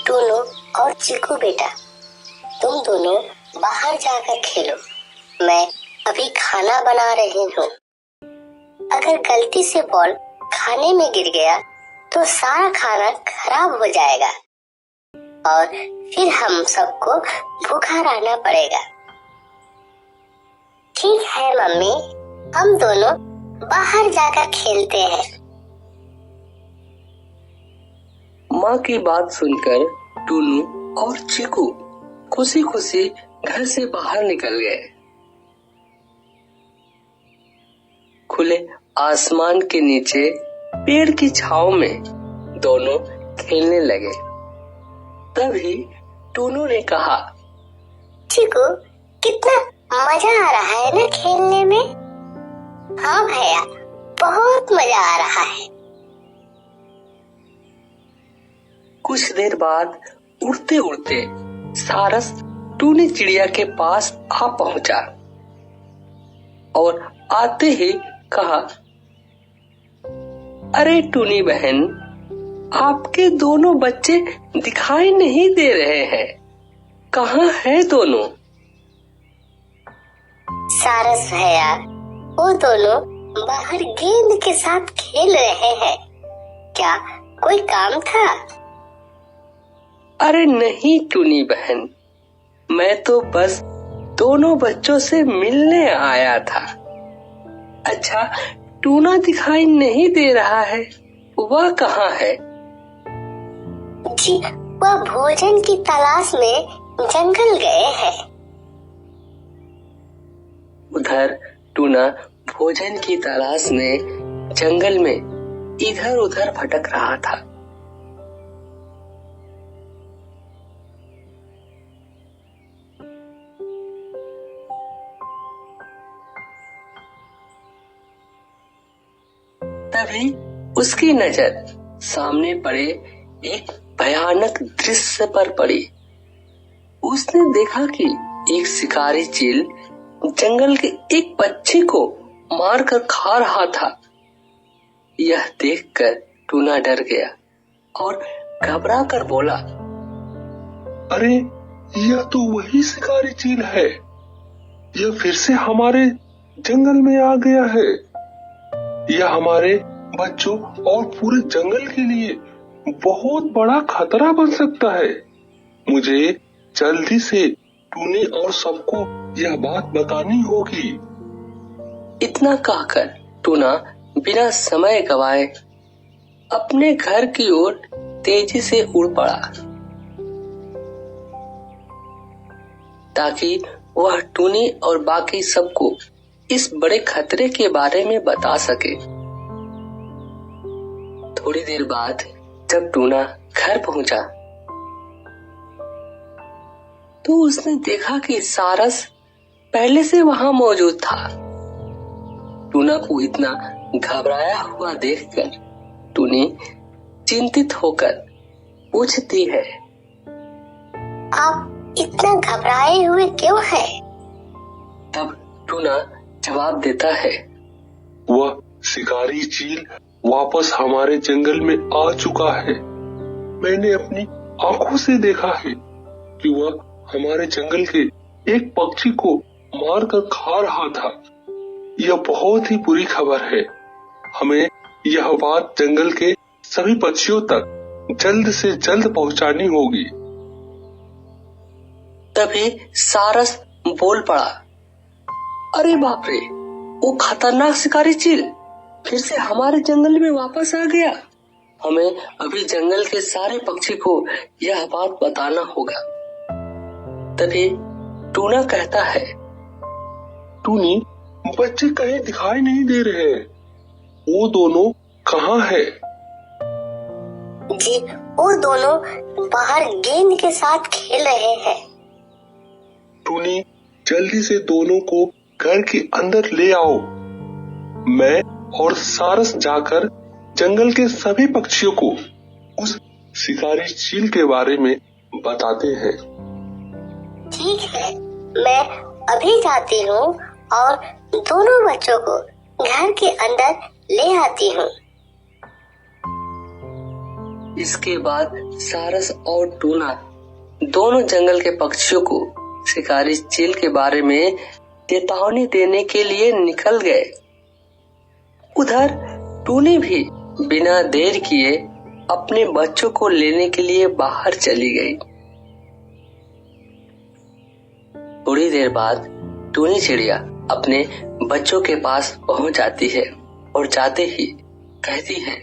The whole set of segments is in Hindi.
टूनू और चीकू बेटा, तुम दोनों बाहर जाकर खेलो। मैं अभी खाना बना रही हूँ। अगर गलती से बॉल खाने में गिर गया तो सारा खाना खराब हो जाएगा और फिर हम सबको भूखा रहना पड़ेगा। ठीक है मम्मी, हम दोनों बाहर जाकर खेलते हैं। माँ की बात सुनकर टूनू और चीकू खुशी खुशी घर से बाहर निकल गए। खुले आसमान के नीचे पेड़ की छांव में दोनों खेलने लगे। तभी टूनू ने कहा, चीकू, कितना मजा आ रहा है ना खेलने में। हाँ भैया, बहुत मजा आ रहा है। कुछ देर बाद उड़ते उड़ते सारस टूनी चिड़िया के पास आ पहुंचा और आते ही कहा, अरे टूनी बहन, आपके दोनों बच्चे दिखाई नहीं दे रहे हैं, कहाँ है दोनों? सारस भैया, वो दोनों बाहर गेंद के साथ खेल रहे हैं। क्या कोई काम था? अरे नहीं टूनी बहन, मैं तो बस दोनों बच्चों से मिलने आया था। अच्छा, टूना दिखाई नहीं दे रहा है, वह कहाँ है? जी, वह भोजन की तलाश में जंगल गए हैं। उधर टूना भोजन की तलाश में जंगल में इधर उधर भटक रहा था। तभी उसकी नजर सामने पड़े एक भयानक दृश्य पर पड़ी। उसने देखा कि एक शिकारी चील जंगल के एक पक्षी को मारकर खा रहा था। यह देखकर टूना डर गया और घबरा कर बोला, अरे यह तो वही शिकारी चील है। यह फिर से हमारे जंगल में आ गया है। यह हमारे बच्चों और पूरे जंगल के लिए बहुत बड़ा खतरा बन सकता है। मुझे जल्दी से टूनी और सबको यह बात बतानी होगी। इतना कहकर टूना बिना समय गवाए अपने घर की ओर तेजी से उड़ पड़ा ताकि वह टूनी और बाकी सबको इस बड़े खतरे के बारे में बता सके। थोड़ी देर बाद जब टूना घर पहुंचा तो उसने देखा कि सारस पहले से वहां मौजूद था। टूना को इतना घबराया हुआ देखकर टूनी चिंतित होकर पूछती है, आप इतना घबराए हुए क्यों हैं? तब टूना जवाब देता है, वह शिकारी चील वापस हमारे जंगल में आ चुका है। मैंने अपनी आंखों से देखा है कि वह हमारे जंगल के एक पक्षी को मारकर खा रहा था। यह बहुत ही बुरी खबर है। हमें यह बात जंगल के सभी पक्षियों तक जल्द से जल्द पहुंचानी होगी। तभी सारस बोल पड़ा, अरे बाप रे, वो खतरनाक शिकारी चील फिर से हमारे जंगल में वापस आ गया। हमें अभी जंगल के सारे पक्षी को यह बात बताना होगा। तभी टूना कहता है, टूनी, बच्चे कहीं दिखाई नहीं दे रहे हैं। वो दोनों कहाँ है? जी, वो दोनों बाहर गेंद के साथ खेल रहे हैं। टूनी, जल्दी से दोनों को घर के अंदर ले आओ। मैं और सारस जाकर जंगल के सभी पक्षियों को उस शिकारी चील के बारे में बताते हैं। ठीक है, मैं अभी जाती हूँ और दोनों बच्चों को घर के अंदर ले आती हूँ। इसके बाद सारस और टूना दोनों जंगल के पक्षियों को शिकारी चील के बारे में चेतावनी देने के लिए निकल गए। उधर टूनी भी बिना देर किए अपने बच्चों को लेने के लिए बाहर चली गई। थोड़ी देर बाद टूनी चिड़िया अपने बच्चों के पास पहुंच जाती है और जाते ही कहती है,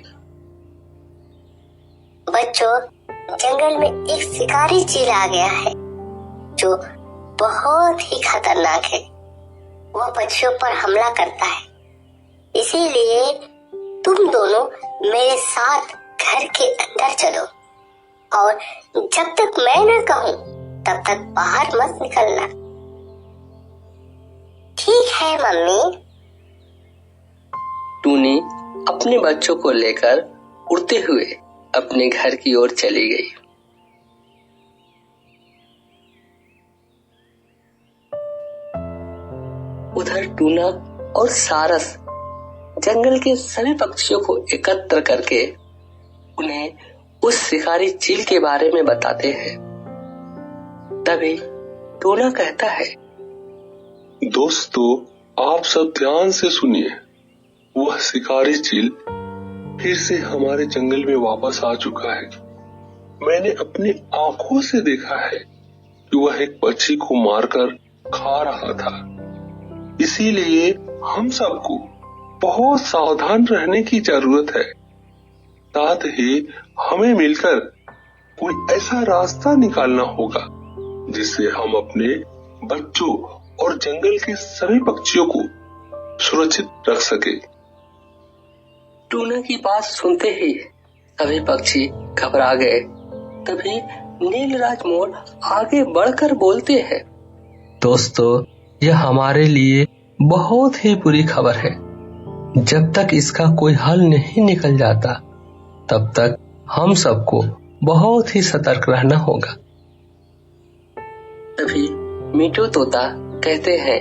बच्चों, जंगल में एक शिकारी चील आ गया है जो बहुत ही खतरनाक है। वह पक्षियों पर हमला करता है, इसीलिए तुम दोनों मेरे साथ घर के अंदर चलो और जब तक मैं न कहूं तब तक बाहर मत निकलना। ठीक है मम्मी। टूनी अपने बच्चों को लेकर उड़ते हुए अपने घर की ओर चली गई। उधर टूना और सारस जंगल के सभी पक्षियों को एकत्र करके उन्हें उस शिकारी चील के बारे में बताते हैं। तभी टूना कहता है, दोस्तों, आप सब ध्यान से सुनिए। वह शिकारी चील फिर से हमारे जंगल में वापस आ चुका है। मैंने अपनी आंखों से देखा है कि वह एक पक्षी को मारकर खा रहा था। इसीलिए हम सबको बहुत सावधान रहने की जरूरत है। साथ ही हमें मिलकर कोई ऐसा रास्ता निकालना होगा जिससे हम अपने बच्चों और जंगल के सभी पक्षियों को सुरक्षित रख सके। टूना की बात सुनते ही सभी पक्षी घबरा गए। तभी नीलराज मोर आगे बढ़कर बोलते हैं, दोस्तों, यह हमारे लिए बहुत ही बुरी खबर है। जब तक इसका कोई हल नहीं निकल जाता तब तक हम सबको बहुत ही सतर्क रहना होगा। तभी मीठू तोता कहते हैं,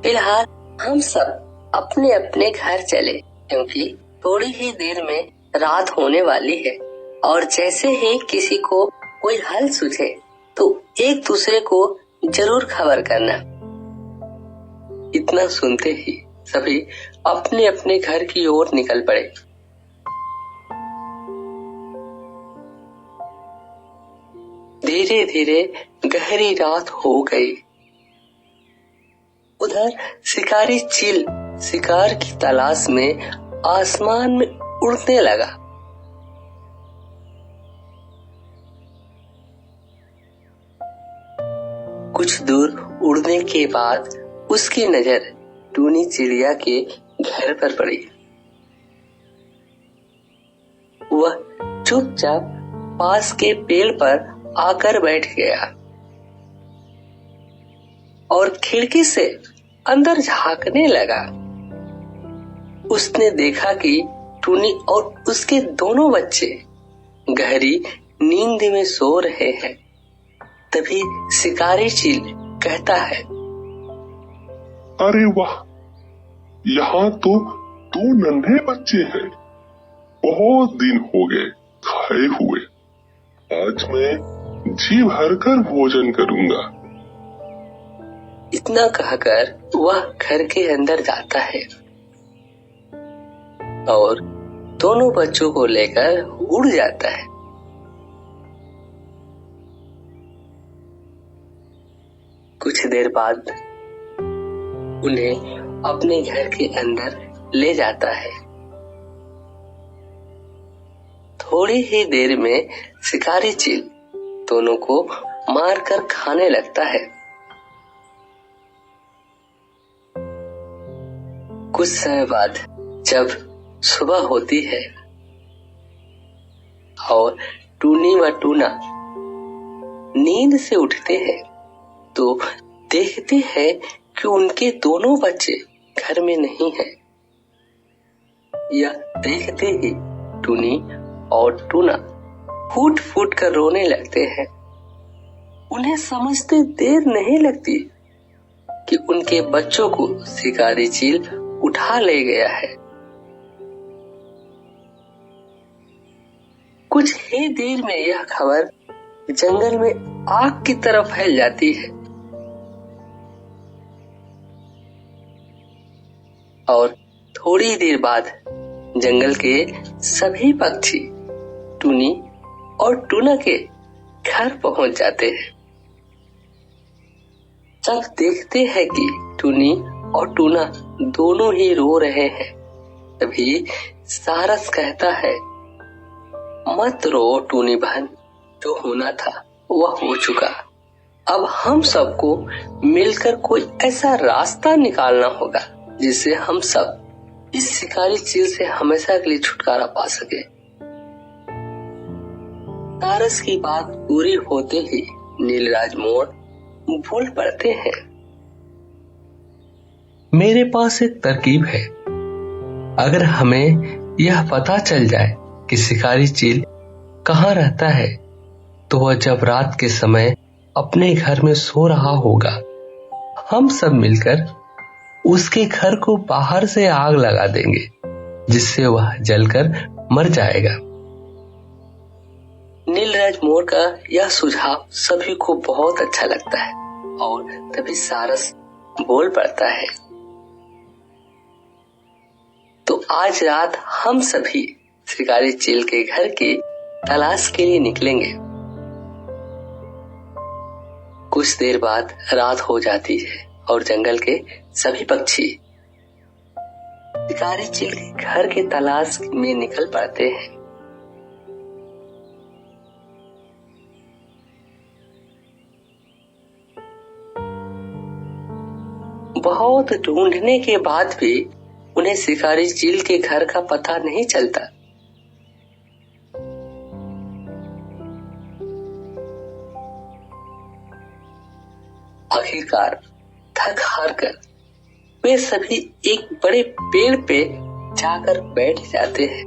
फिलहाल हम सब अपने अपने घर चले, क्योंकि थोड़ी ही देर में रात होने वाली है और जैसे ही किसी को कोई हल सूझे तो एक दूसरे को जरूर खबर करना। इतना सुनते ही सभी अपने अपने घर की ओर निकल पड़े। धीरे धीरे गहरी रात हो गई। उधर शिकारी चील शिकार की तलाश में आसमान में उड़ने लगा। कुछ दूर उड़ने के बाद उसकी नजर टूनी चिड़िया के घर पर पड़ी। वह चुपचाप पास के पेड़ पर आकर बैठ गया और खिड़की से अंदर झांकने लगा। उसने देखा कि टूनी और उसके दोनों बच्चे गहरी नींद में सो रहे हैं। तभी शिकारी चील कहता है, अरे वाह, यहाँ तो 2 नन्हे बच्चे हैं। बहुत दिन हो गए खाए हुए। आज मैं जी भरकर भोजन करूंगा। इतना कहकर वह घर के अंदर जाता है और दोनों बच्चों को लेकर उड़ जाता है। कुछ देर बाद उन्हें अपने घर के अंदर ले जाता है। थोड़ी ही देर में शिकारी चील दोनों को मारकर खाने लगता है। कुछ समय बाद जब सुबह होती है और टूनी व टूना नींद से उठते हैं तो देखते हैं कि उनके दोनों बच्चे घर में नहीं हैं। यह देखते ही टूनी और टूना फूट फूट कर रोने लगते हैं। उन्हें समझते देर नहीं लगती कि उनके बच्चों को शिकारी चील उठा ले गया है। कुछ ही देर में यह खबर जंगल में आग की तरह फैल जाती है और थोड़ी देर बाद जंगल के सभी पक्षी टूनी और टूना के घर पहुंच जाते हैं। सब देखते हैं कि टूनी और टूना दोनों ही रो रहे हैं। तभी सारस कहता है, मत रो टूनी बहन, जो होना था वह हो चुका। अब हम सबको मिलकर कोई ऐसा रास्ता निकालना होगा जिससे हम सब इस शिकारी चील से हमेशा के लिए छुटकारा पा सके। सारस की बात पूरी होते ही नीलराज मोर बोल पड़ते हैं, मेरे पास एक तरकीब है। अगर हमें यह पता चल जाए कि शिकारी चील कहाँ रहता है तो वह जब रात के समय अपने घर में सो रहा होगा, हम सब मिलकर उसके घर को बाहर से आग लगा देंगे, जिससे वह जलकर मर जाएगा। नीलराज मोर का यह सुझाव सभी को बहुत अच्छा लगता है और तभी सारस बोल पड़ता है, तो आज रात हम सभी शिकारी चील के घर की तलाश के लिए निकलेंगे। कुछ देर बाद रात हो जाती है और जंगल के सभी पक्षी शिकारी चील के घर के तलाश में निकल पड़ते हैं। बहुत ढूंढने के बाद भी उन्हें शिकारी चील के घर का पता नहीं चलता। आखिरकार थक हार कर वे सभी एक बड़े पेड़ पे जाकर बैठ जाते हैं।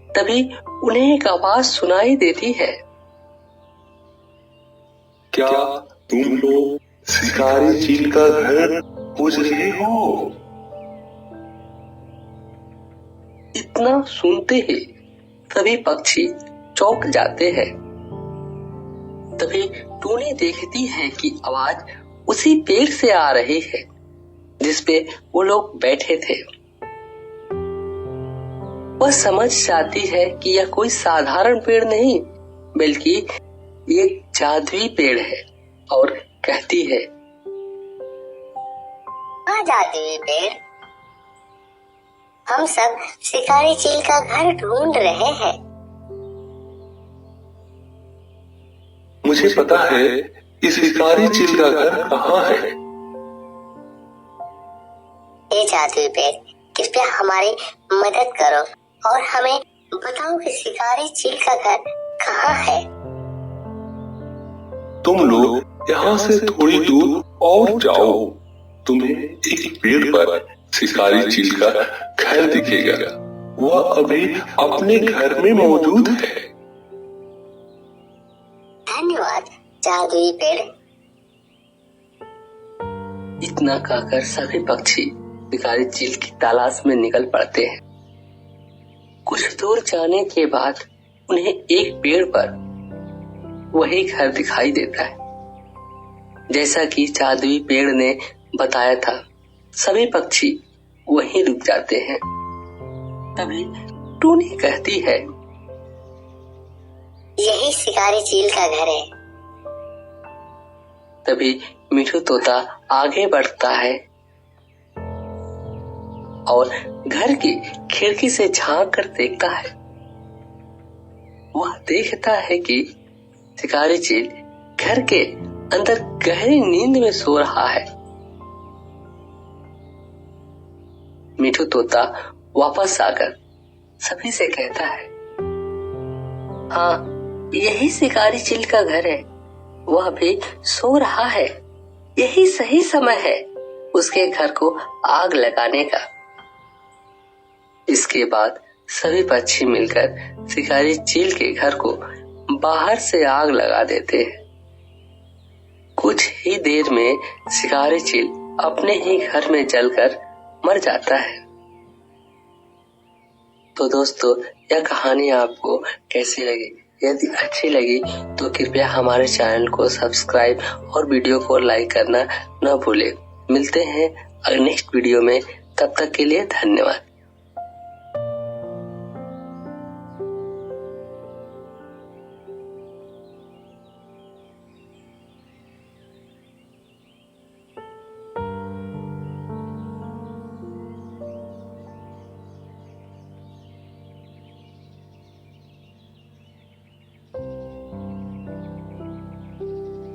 तभी उन्हें एक आवाज सुनाई देती है, क्या तुम लोग शिकारी चील का घर खोज रहे हो? इतना सुनते ही सभी पक्षी चौंक जाते हैं। तभी टूनी देखती है कि आवाज उसी पेड़ से आ रही है जिसपे वो लोग बैठे थे। वह समझ जाती है कि यह कोई साधारण पेड़ नहीं बल्कि एक जादुई पेड़ है और कहती है, हाँ जादुई पेड़, हम सब शिकारी चील का घर ढूंढ रहे हैं। मुझे पता है इस शिकारी चील का घर कहाँ है। हे जादुई पेड़, कृपया हमारी मदद करो और हमें बताओ कि शिकारी चील का घर कहाँ है। तुम लोग यहाँ से थोड़ी दूर और जाओ, तुम्हें एक पेड़ पर शिकारी चील का घर दिखेगा। वह अभी अपने घर में मौजूद है। धन्यवाद जादुई पेड़। इतना कहकर सभी पक्षी शिकारी चील की तलाश में निकल पड़ते हैं। कुछ दूर जाने के बाद उन्हें एक पेड़ पर वही घर दिखाई देता है जैसा कि जादुई पेड़ ने बताया था। सभी पक्षी वहीं रुक जाते हैं। तभी टूनी कहती है, यही शिकारी चील का घर है। तभी मिठू तोता आगे बढ़ता है और घर की खिड़की से झांक कर देखता है। वह देखता है कि शिकारी चील घर के अंदर गहरी नींद में सो रहा है। मिठू तोता वापस आकर सभी से कहता है, हाँ यही शिकारी चील का घर है। वह भी सो रहा है। यही सही समय है उसके घर को आग लगाने का। इसके बाद सभी पक्षी मिलकर शिकारी चील के घर को बाहर से आग लगा देते हैं। कुछ ही देर में शिकारी चील अपने ही घर में जलकर मर जाता है। तो दोस्तों, यह कहानी आपको कैसी लगी? यदि अच्छी लगी तो कृपया हमारे चैनल को सब्सक्राइब और वीडियो को लाइक करना न भूलें। मिलते हैं नेक्स्ट वीडियो में, तब तक के लिए धन्यवाद।